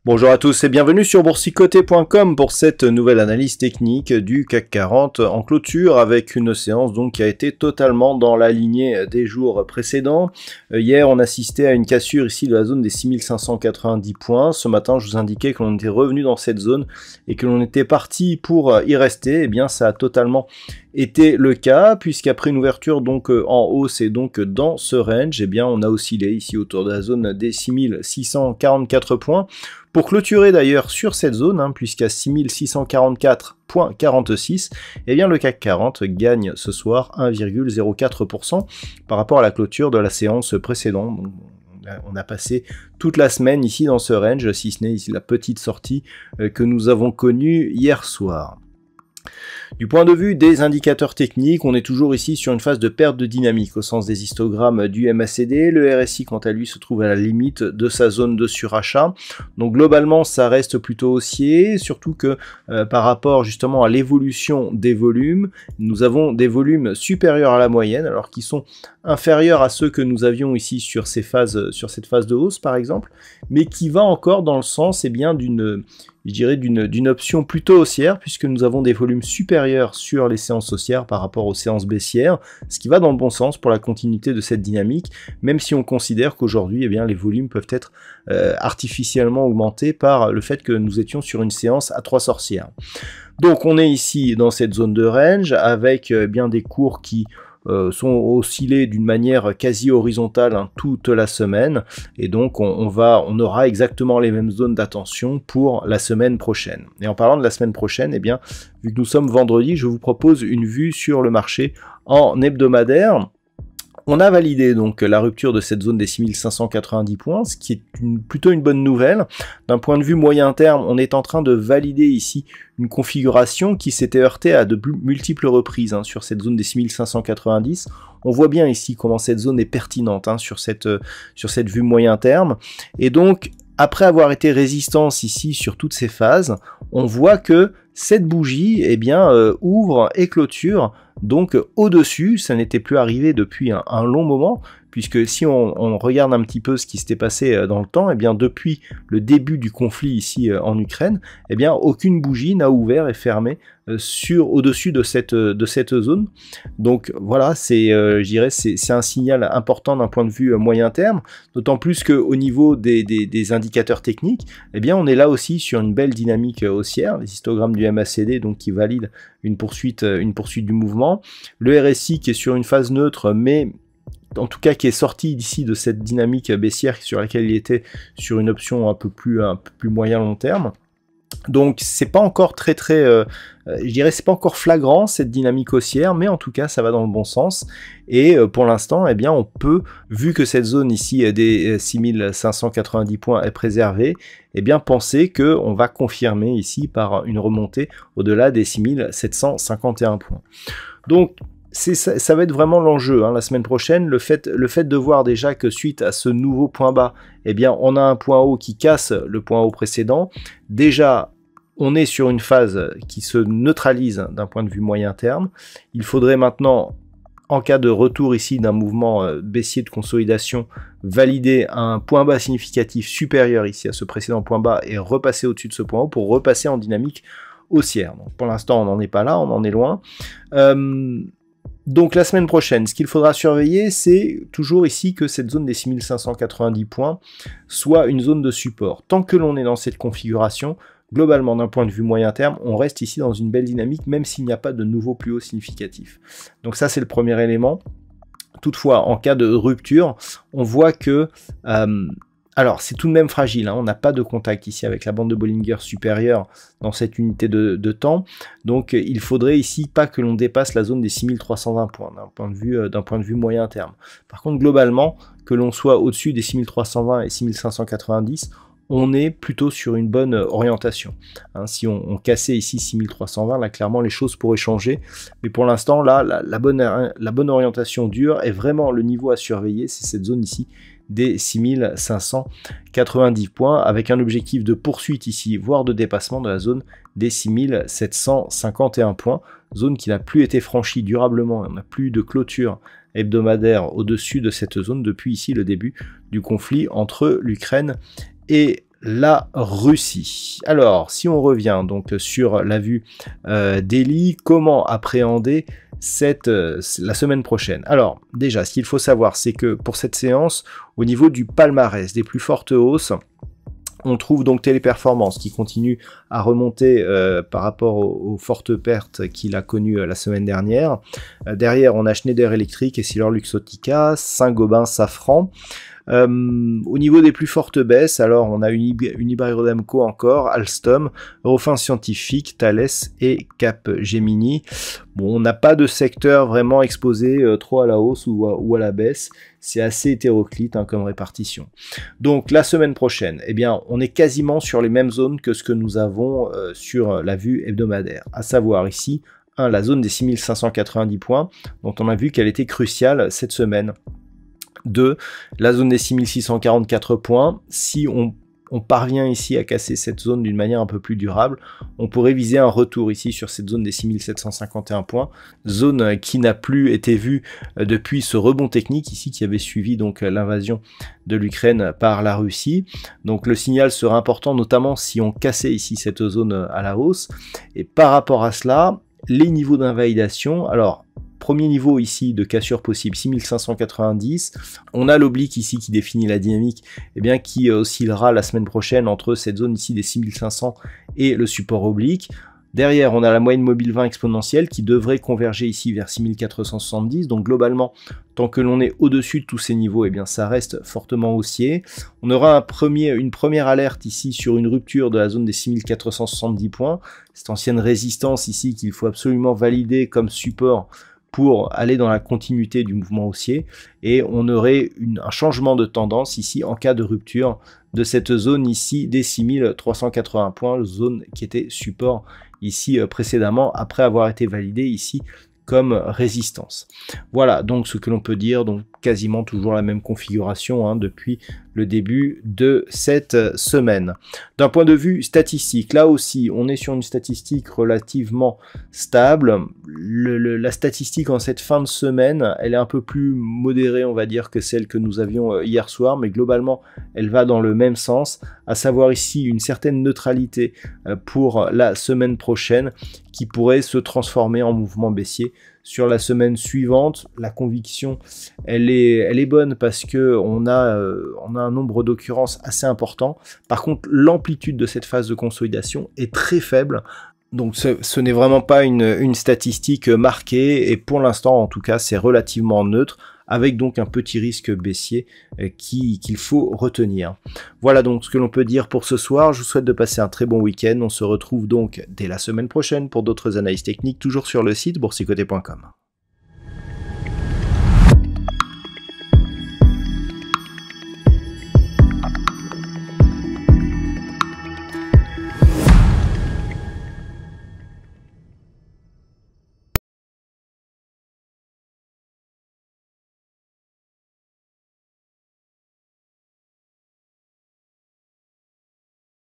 Bonjour à tous et bienvenue sur boursicoté.com pour cette nouvelle analyse technique du CAC 40 en clôture avec une séance donc qui a été totalement dans la lignée des jours précédents. Hier on assistait à une cassure ici de la zone des 6590 points. Ce matin je vous indiquais que l'on était revenu dans cette zone et que l'on était parti pour y rester. Eh bien ça a totalement été le cas puisqu'après une ouverture donc en hausse et donc dans ce range, eh bien on a oscillé ici autour de la zone des 6644 points. Pour clôturer d'ailleurs sur cette zone, puisqu'à 6644,46, eh bien le CAC 40 gagne ce soir 1,04% par rapport à la clôture de la séance précédente. Donc, on a passé toute la semaine ici dans ce range, si ce n'est ici la petite sortie que nous avons connue hier soir. Du point de vue des indicateurs techniques, on est toujours ici sur une phase de perte de dynamique au sens des histogrammes du MACD. Le RSI, quant à lui, se trouve à la limite de sa zone de surachat. Donc globalement, ça reste plutôt haussier, surtout que par rapport justement à l'évolution des volumes, nous avons des volumes supérieurs à la moyenne, alors qui sont inférieurs à ceux que nous avions ici sur cette phase de hausse par exemple, mais qui va encore dans le sens bien d'une option plutôt haussière, puisque nous avons des volumes supérieurs sur les séances haussières par rapport aux séances baissières, ce qui va dans le bon sens pour la continuité de cette dynamique, même si on considère qu'aujourd'hui les volumes peuvent être artificiellement augmentés par le fait que nous étions sur une séance à 3 sorcières. Donc on est ici dans cette zone de range avec bien des cours qui sont oscillés d'une manière quasi horizontale toute la semaine, et donc on aura exactement les mêmes zones d'attention pour la semaine prochaine. Et en parlant de la semaine prochaine, vu que nous sommes vendredi, je vous propose une vue sur le marché en hebdomadaire. On a validé donc la rupture de cette zone des 6590 points, ce qui est plutôt une bonne nouvelle. D'un point de vue moyen terme, on est en train de valider ici une configuration qui s'était heurtée à de multiples reprises sur cette zone des 6590. On voit bien ici comment cette zone est pertinente sur cette vue moyen terme. Et donc, après avoir été résistance ici sur toutes ces phases, on voit que cette bougie ouvre et clôture donc au-dessus. Ça n'était plus arrivé depuis un long moment, puisque si on regarde un petit peu ce qui s'était passé dans le temps, depuis le début du conflit ici en Ukraine, aucune bougie n'a ouvert et fermé au-dessus de cette zone. Donc voilà, c'est un signal important d'un point de vue moyen terme, d'autant plus qu'au niveau des indicateurs techniques, on est là aussi sur une belle dynamique haussière, les histogrammes du MACD donc qui valident une poursuite du mouvement, le RSI qui est sur une phase neutre, mais en tout cas qui est sorti d'ici de cette dynamique baissière sur laquelle il était sur une option un peu plus moyen long terme. Donc c'est pas encore c'est pas encore flagrant cette dynamique haussière, mais en tout cas ça va dans le bon sens. Et pour l'instant, on peut, vu que cette zone ici des 6590 points est préservée, penser que on va confirmer ici par une remontée au-delà des 6751 points. Donc ça va être vraiment l'enjeu la semaine prochaine, le fait de voir déjà que suite à ce nouveau point bas, on a un point haut qui casse le point haut précédent. Déjà, on est sur une phase qui se neutralise d'un point de vue moyen terme. Il faudrait maintenant, en cas de retour ici d'un mouvement baissier de consolidation, valider un point bas significatif supérieur ici à ce précédent point bas et repasser au-dessus de ce point haut pour repasser en dynamique haussière. Donc, pour l'instant, on n'en est pas là, on en est loin. Donc la semaine prochaine, ce qu'il faudra surveiller, c'est toujours ici que cette zone des 6590 points soit une zone de support. Tant que l'on est dans cette configuration, globalement d'un point de vue moyen terme, on reste ici dans une belle dynamique, même s'il n'y a pas de nouveau plus haut significatif. Donc ça c'est le premier élément. Toutefois, en cas de rupture, on voit que alors, c'est tout de même fragile, on n'a pas de contact ici avec la bande de Bollinger supérieure dans cette unité de temps, donc il faudrait ici pas que l'on dépasse la zone des 6320 points d'un point de vue moyen terme. Par contre, globalement, que l'on soit au-dessus des 6320 et 6590, on est plutôt sur une bonne orientation. Hein, si on cassait ici 6320, là clairement les choses pourraient changer, mais pour l'instant là la bonne orientation dure est vraiment le niveau à surveiller, c'est cette zone ici des 6590 points, avec un objectif de poursuite ici, voire de dépassement de la zone des 6751 points, zone qui n'a plus été franchie durablement, on n'a plus de clôture hebdomadaire au-dessus de cette zone depuis ici le début du conflit entre l'Ukraine et la Russie. Alors, si on revient donc sur la vue daily, comment appréhender la semaine prochaine? Alors, déjà, ce qu'il faut savoir, c'est que pour cette séance, au niveau du palmarès des plus fortes hausses, on trouve donc Téléperformance qui continue à remonter par rapport aux fortes pertes qu'il a connues la semaine dernière. Derrière, on a Schneider Electric, Essilor-Luxottica, Saint-Gobain, Safran. Au niveau des plus fortes baisses, alors on a Unibail-Rodamco encore, Alstom, Eurofins Scientifique, Thales et Capgemini. Bon, on n'a pas de secteur vraiment exposé trop à la hausse ou à la baisse. C'est assez hétéroclite hein, comme répartition. Donc la semaine prochaine, eh bien, on est quasiment sur les mêmes zones que ce que nous avons sur la vue hebdomadaire. À savoir ici, la zone des 6590 points, dont on a vu qu'elle était cruciale cette semaine. 2. La zone des 6644 points. Si on parvient ici à casser cette zone d'une manière un peu plus durable, on pourrait viser un retour ici sur cette zone des 6751 points, zone qui n'a plus été vue depuis ce rebond technique ici qui avait suivi donc l'invasion de l'Ukraine par la Russie. Donc le signal sera important notamment si on cassait ici cette zone à la hausse. Et par rapport à cela, les niveaux d'invalidation, alors premier niveau ici de cassure possible 6590, on a l'oblique ici qui définit la dynamique, et bien qui oscillera la semaine prochaine entre cette zone ici des 6500 et le support oblique. Derrière, on a la moyenne mobile 20 exponentielle qui devrait converger ici vers 6470. Donc globalement, tant que l'on est au-dessus de tous ces niveaux, eh bien ça reste fortement haussier. On aura une première alerte ici sur une rupture de la zone des 6470 points. Cette ancienne résistance ici qu'il faut absolument valider comme support pour aller dans la continuité du mouvement haussier, et on aurait un changement de tendance ici en cas de rupture de cette zone ici des 6380 points, zone qui était support ici précédemment après avoir été validée ici comme résistance. Voilà donc ce que l'on peut dire, donc quasiment toujours la même configuration hein, depuis le début de cette semaine. D'un point de vue statistique, là aussi on est sur une statistique relativement stable. La statistique en cette fin de semaine, elle est un peu plus modérée on va dire que celle que nous avions hier soir, mais globalement elle va dans le même sens, à savoir ici une certaine neutralité pour la semaine prochaine qui pourrait se transformer en mouvement baissier sur la semaine suivante. La conviction elle est bonne parce que on a un nombre d'occurrences assez important. Par contre l'amplitude de cette phase de consolidation est très faible. Donc ce n'est vraiment pas une statistique marquée et pour l'instant en tout cas c'est relativement neutre, avec donc un petit risque baissier qu'il faut retenir. Voilà donc ce que l'on peut dire pour ce soir. Je vous souhaite de passer un très bon week-end. On se retrouve donc dès la semaine prochaine pour d'autres analyses techniques, toujours sur le site boursicoté.com.